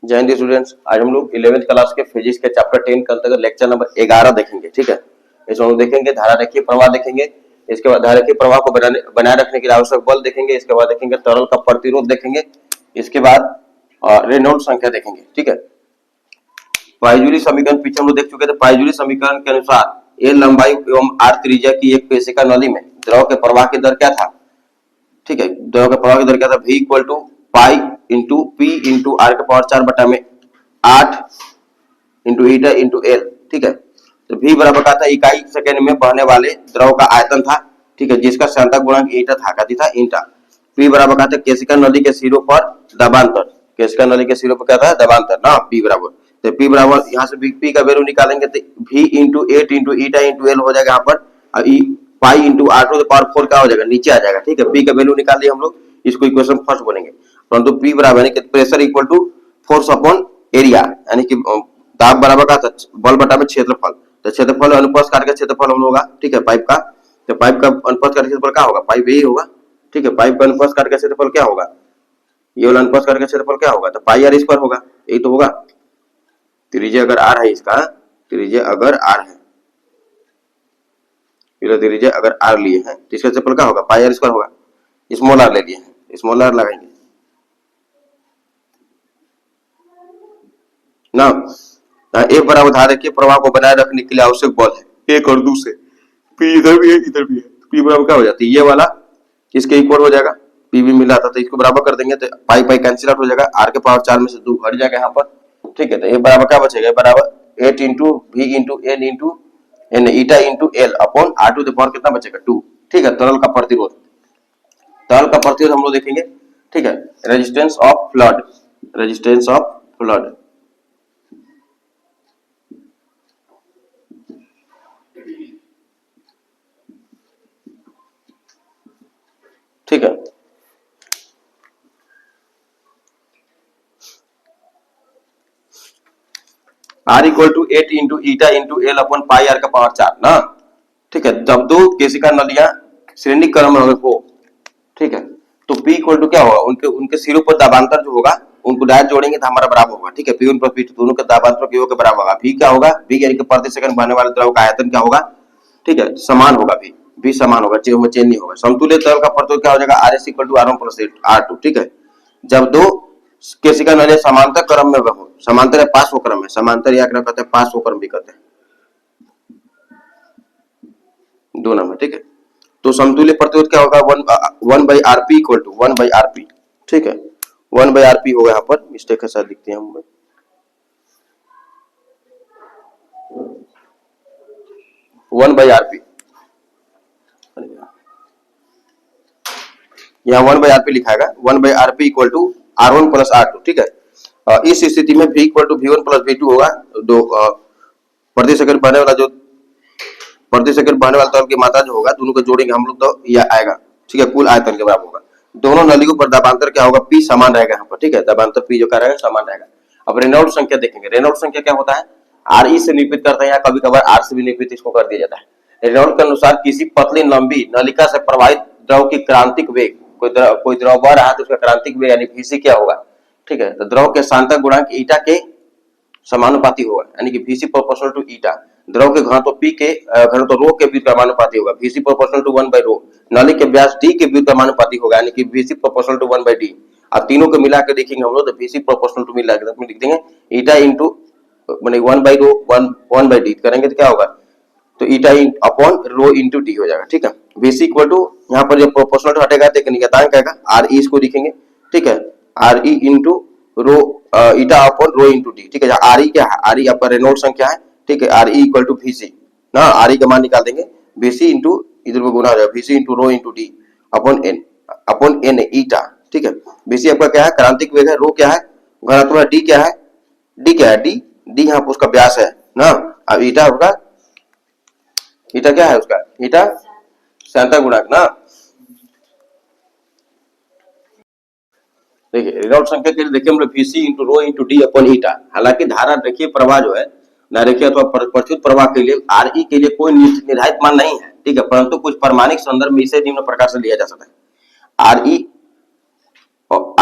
जय हिंद स्टूडेंट्स, आज हम लोग 11वीं क्लास के फिजिक्स के चैप्टर 10 के अंतर्गत लेक्चर नंबर 11 देखेंगे। ठीक है, इसमें हम देखेंगे धारा रेखीय प्रवाह देखेंगे, इसके बाद धारा रेखीय प्रवाह को बनाए रखने के लिए आवश्यक बल देखेंगे, इसके बाद देखेंगे तरल का प्रतिरोध देखेंगे, इसके बाद रेनॉल्ड्स संख्या देखेंगे। ठीक है, पाइजूरी समीकरण पीछे हम लोग देख चुके थे। पाइजूरी समीकरण के अनुसार ए लंबाई एवं आर त्रिज्या की एक केशिका नली में द्रव के प्रवाह की दर क्या था? ठीक है, द्रव के प्रवाह की दर क्या था? V equal to pi into p into r के पावर 4 बटा में 8 इंटू ईटा इंटू एल। ठीक है, तो V बराबर क्या था? इकाई सेकंड में बहने वाले द्रव का आयतन था। ठीक है, जिसका सांतक गुणांक ईटा था, कथी था? ईटा। P बराबर क्या था? केशिका नली के सिरों पर दबांतर, केशिका नली के सिरों पर क्या था? दबांतर ना। P बराबर, तो P बराबर यहाँ से P का वैल्यू निकालेंगे तो V into 8 into eta into l हो जाएगा यहाँ पर, pi into r to the power 4 क्या हो जाएगा? नीचे आ जाएगा। ठीक है, P का वैल्यू निकाल लिया हम लोग, इसको इक्वेशन फर्स्ट बनेंगे। परंतु P बराबर यानी कि pressure equal to force upon area, यानी कि दाब बराबर का था बल बटा में क्षेत्रफल, तो क्षेत्रफल अनुप्रस्थ काट का क्षेत्रफल हम होगा। ठीक है, पाइप का, तो पाइप का अनुप्रस्थ काट का क्षेत्रफल क्या होगा? पाइप यही होगा। ठीक है, पाइप का अनुप्रस्थ काट का क्षेत्रफल क्या होगा? ये वाला अनुप्रस्थ काट का क्षेत्रफल क्या होगा? तो पाई आर स्क्वायर होगा, यही तो होगा। त्रिज्या अगर आर है, इसका त्रिज्या अगर आर है, त्रिज्या अगर आर लिए हैं तो इसका क्षेत्रफल क्या होगा? पाई आर स्क्वायर होगा। स्मॉल आर ले लिए हैं, स्मॉल आर लगाएंगे ना। एक बराबर धारा रेखीय प्रवाह को बनाए रखने के लिए आवश्यक बल है एक और दूसरे, P इधर भी है इधर भी है, P बराबर क्या हो जाती है? ये वाला इसके इक्वल हो जाएगा, P भी मिला था तो इसको बराबर कर देंगे तो पाई पाई कैंसिल आउट हो जाएगा, r के पावर 4 में से 2 हट जाएगा यहाँ पर। ठीक है, तो ये बराबर क्या बचेगा? बराबर 8 into V into N into n eta into l upon r to the power कितना बचेगा? 2। ठीक है, तरल का प्रतिरोध, तरल का प्रतिरोध हम लोग देखेंगे। ठीक है, resistance of fluid, resistance of fluid. ठीक है, R equal to 8 into eta into l upon pi r का पावर 4 ना। ठीक है, जब दो केशिका नलियां श्रेणी क्रम में हो, ठीक है, तो P इक्वल टू क्या होगा? उनके उनके सिरों पर दाबांतर जो होगा उनको डायरेक्ट जोड़ेंगे तो हमारा बराबर होगा। ठीक है, P1 प्लस P2 दोनों के दाबांतर P के बराबर होगा। V क्या होगा? V यानी कि प्रति सेकंड बहने वाले द्रव का आयतन क्या होगा? ठीक है, समान होगा, V समान होगा, चेंज नहीं होगा। समतुल्य तरल का प्रतिरोध क्या हो जाएगा? RS equal to R1 plus R2। ठीक है, जब दो केशिका नलियां समांतर क्रम में हो, समांतर या पार्श्व क्रम में, समांतर या कहते हैं पार्श्व क्रम भी कहते हैं दोनों में। ठीक है, तो समतुल्य प्रतिरोध क्या होगा? 1 by R P equal to 1 by are p. ठीक है, 1 बाई आर पी होगा, यहाँ पर मिस्टेक के साथ दिखते हैं हम, 1 बाई आर पी, यहाँ 1 बाई आर पी लिखाएगा, 1 by R P equal to R1 plus R2। ठीक है, इस स्थिति में V equal to V1 plus V2 होगा। दो प्रति सेकंड बहने वाला जो प्रति सेकंड बहने वाला तरल की मात्रा जो होगा, दोनों को जोड़ेंगे हम लोग तो यह आएगा। ठीक है, कुल आयतन के बराबर होगा। दोनों नलियों पर दाबांतर क्या होगा? P समान रहेगा यहाँ पर। ठीक है, दाबांतर P जो क्या रहेगा? समान रहेगा। अब रेनॉल्ड्स संख्या देखेंगे। रेनॉल्ड्स संख्या क्या होता है? RE से निरूपित करते हैं या कभी कभार R से भी निरूपित इसको कर दिया जाता है। रेनॉल्ड्स के अनुसार किसी पतली लंबी नलिका से प्रवाहित द्रव की क्रांतिक वेग, कोई द्रव बह रहा है तो उसका क्रांतिक वेग यानी VC क्या होगा? ठीक है, तो द्रव के सांतक गुणांक ईटा के समानुपाती होगा, यानी कि VC प्रोपोर्शनल टू ईटा। द्रव के घनत्व P के घनत्व रो के व्युत्क्रमानुपाती समानुपाती होगा, VC proportional to 1 by rho. नली के व्यास D के व्युत्क्रमानुपाती समानुपाती होगा, यानी कि VC proportional to 1 by D। अब तीनों को मिला के देखेंगे हम लोग तो VC प्रोपोर्शनल टू मिला के लिख देंगे ईटा इंटू माने 1 बाई रो 1 बाई D करेंगे तो क्या होगा? तो eta upon rho into D हो जाएगा। ठीक है, VC इक्वल टू यहाँ पर जो प्रोपोर्शनल हटेगा तो नियतांक आएगा RE, इसको लिखेंगे। ठीक है, RE into rho eta upon rho into D. ठीक है, RE क्या है? RE आपका रेनॉल्ड्स संख्या है। ठीक है, RE इक्वल टू VC ना, RE का मान निकाल देंगे, VC इंटू इधर को गुना हो जाएगा VC into rho into d upon N ईटा। ठीक है, VC आपका क्या है? क्रांतिक वेग है। रो क्या है? घनत्व है। D क्या है? D क्या है? D यहाँ पर उसका व्यास है ना। अब ईटा होगा, ईटा क्या है उसका? ईटा सांतक गुणांक ना। देखिए रेनॉल्ड्स संख्या के लिए देखिए हम लोग VC into rho into d upon eta. हालांकि धारा रेखीय प्रवाह जो है, नारेखीय अथवा प्रच्युत प्रवाह के लिए RE के लिए कोई निर्धारित मान नहीं है। ठीक है, परंतु कुछ प्रमाणिक संदर्भ में इसे निम्न प्रकार से लिया जा सकता है।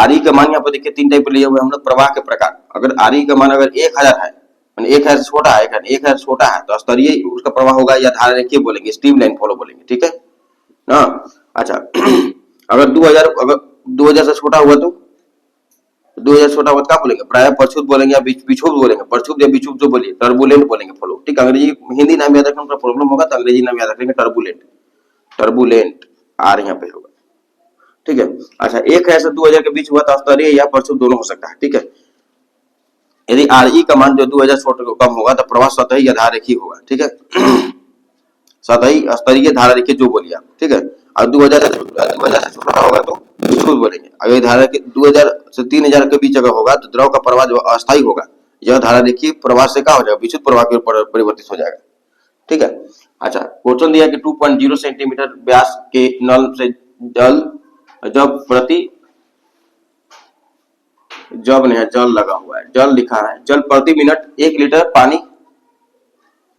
RE का मान यहाँ पर देखिए 3 टाइप लिया हुए हम लोग प्रवाह के प्रकार। अगर RE का मान अगर 1000 है, मान 1000 से छोटा है, 1000 से छोटा है तो स्तरीय उसका प्रवाह होगा या धारा रेखीय बोलेंगे, स्ट्रीम लाइन फॉलो बोलेंगे, ठीक है ना। अच्छा अगर 2000 से छोटा हुआ तो 2000 छोटा हुआ तो क्या बोलेंगे, प्राय प्रक्षुब्ध बोलेंगे या विक्षुब्ध बोलेंगे, प्रक्षुब्ध या विक्षुब्ध जो बोलिए, टर्बुलेंट बोलेंगे फ्लो, ठीक है। अंग्रेजी हिंदी नाम याद रखने में प्रॉब्लम होगा तो अंग्रेजी नाम याद रखेंगे टर्बुलेंट, टर्बुलेंट आर यहाँ पे होगा, ठीक है। अच्छा 1000 से 2000 के बीच हुआ तो स्तरीय या प्रक्षुब्ध दोनों हो सकता है, ठीक है। यदि RE का मान जो 2000 छोटे को कम होगा तो प्रवाह सतही या धारा रेखीय होगा, ठीक है। सतही स्तरीय धारा रेखीय जो बोलिए आप, ठीक है। और 2000 से छोटा होगा तो विक्षुब्ध बोलेंगे। अगर धारा के 2000 से 3000 के बीच अगर होगा तो द्रव का प्रवाह जो अस्थायी होगा, यह धारा रेखीय प्रवाह से क्या हो जाएगा, विद्युत प्रवाह की ओर परिवर्तित हो जाएगा, ठीक है। अच्छा क्वेश्चन दिया कि 2.0 सेंटीमीटर व्यास के नल से जल जल लगा हुआ है, जल लिखा है, जल प्रति मिनट 1 लीटर पानी,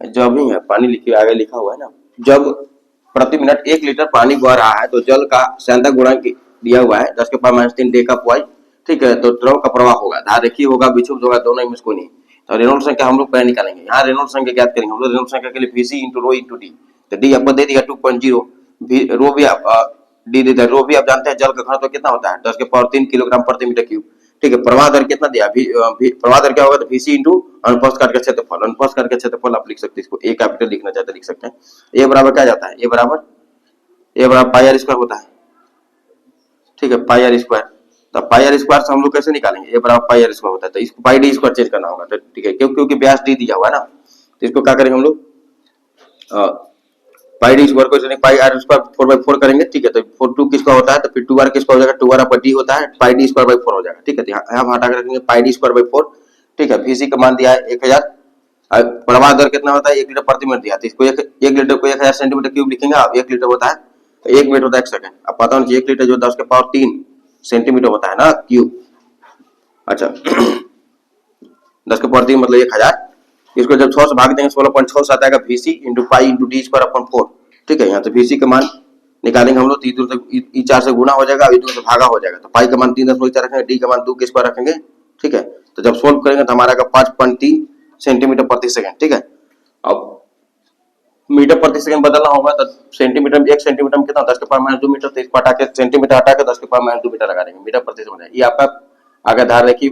जब ही है पानी लिखिए, आगे लिखा हुआ है ना, जब प्रति मिनट 1 लीटर पानी बह रहा है तो जल का सांद्रता गुणांक दिया हुआ है 10⁻³ डेका, ठीक है। तो द्रव का प्रवाह होगा, धारा रेखीय होगा, विक्षुब्ध होगा, दोनों में कोई नहीं। तो रेनॉल्ड्स संख्या हम लोग पहले निकालेंगे, यहाँ रेनॉल्ड्स संख्या ज्ञात करेंगे हम लोग। रेनॉल्ड्स संख्या के लिए VC into rho into D, तो डी आपको दे दिया 2.0, रो भी आप डी दे दिया, रो भी आप जानते हैं जल का घनत्व कितना होता है 10⁻³ किलोग्राम प्रति मीटर क्यूब, ठीक है। प्रवाह दर कितना दिया, प्रवाह दर क्या होगा तो VC इंटू अनुप्रस्थ काट का क्षेत्रफल, अनुप्रस्थ काट का क्षेत्रफल आप लिख सकते हैं, इसको ए कैपिटल लिखना चाहते लिख सकते हैं। ए बराबर क्या जाता है, ए बराबर पाई आर स्क्वायर होता है, ठीक है, पाई आर स्क्वायर। तो पाई आर स्क्वायर से हम लोग कैसे निकालेंगे, ए बराबर पाई आर स्क्वायर होता है, तो इसको पाई डी स्क्वायर चेंज करना होगा, तो ठीक है, क्योंकि व्यास डी दिया हुआ है ना, तो इसको क्या करेंगे हम लोग, पाई डी स्क्वायर को पाई आर स्क्वायर 4/4 करेंगे, ठीक है। तो 4 2 किसका होता है तो फिर 2r किसका हो जाएगा, 2r आपका डी होता है, पाई डी स्क्वायर 4 हो जाएगा, ठीक है। यहाँ हटा कर रखेंगे पाई डी स्क्वायर 4, ठीक है। VC का मान दिया है 1000, प्रवाह दर कितना होता है 1 लीटर प्रति मिनट दिया, तो इसको 1 लीटर को 1000 सेंटीमीटर क्यूब लिखेंगे, अब 1 लीटर होता है तो 1 मिनट होता है 1 सेकंड। अब पता होना चाहिए 1 लीटर जो 10⁻³ सेंटीमीटर होता है ना क्यूब, अच्छा 10⁻³ मतलब 1000, इसको जब 6 से भाग देंगे 16.67 आएगा VC into pi into D square upon 4, ठीक है। यहाँ तो VC का मान निकालेंगे हम लोग तो ई4 से गुना हो जाएगा, ई2 से भागा हो जाएगा, तो पाई का मान 3.4 रखेंगे, डी का मान 2 के स्क्वायर रखेंगे, ठीक है। तो जब सोल्व करेंगे तो हमारा 5.3 सेंटीमीटर प्रति सेकंड, ठीक है। अब मीटर प्रति सेकंड बदलना होगा तो सेंटीमीटर में 1 सेंटीमीटर में कितना 10⁻² मीटर, तो इसको हटा के सेंटीमीटर हटा के 10⁻² मीटर लगा देंगे, मीटर प्रति सेकंड। ये आपका आगे धारा रेखीय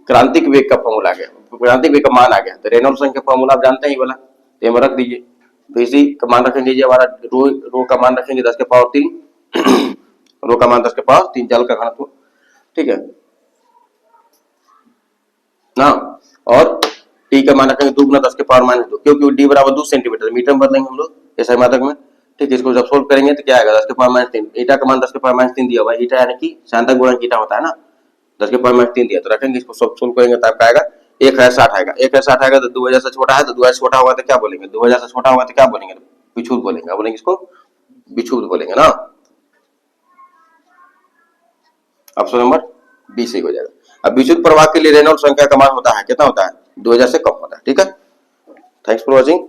क्रांतिक वेग का फॉर्मूला आ गया, क्रांतिक वेग का मान आ गया। तो रेनॉल्ड्स संख्या का फॉर्मूला आप जानते हैं ये वाला, तो में रख दीजिए। VC का मान रखेंगे, ये हमारा रो का मान रखेंगे 10⁻³ रो का मान 10⁻³ जल का घनत्व, ठीक है ना। और टी का मान रखेंगे 2 × 10⁻², क्योंकि डी बराबर 2 सेंटीमीटर, मीटर में बदलेंगे हम लोग ऐसा मात्रक में, ठीक है। इसको जब सोल्व करेंगे तो क्या आएगा 10⁻³ ईटा का मान 10⁻³ दिया हुआ है, ईटा यानी कि सांद्रता गुणक ईटा होता है ना, 10⁻³ दिया, तो रखेंगे इसको सोल्व करेंगे तो आपका आएगा 1060 आएगा। 1060 आएगा तो 2000 से छोटा है, तो 2000 छोटा होगा तो क्या बोलेंगे, 2000 से छोटा होगा तो क्या बोलेंगे, विक्षुब्ध बोलेंगे, बोलेंगे इसको विक्षुब्ध बोलेंगे ना। ऑप्शन नंबर बी सही हो जाएगा। अब विद्युत प्रवाह के लिए रेनॉल्ड्स संख्या का मान होता है कितना होता है 2000 से कम होता है, ठीक है। Thanks for watching.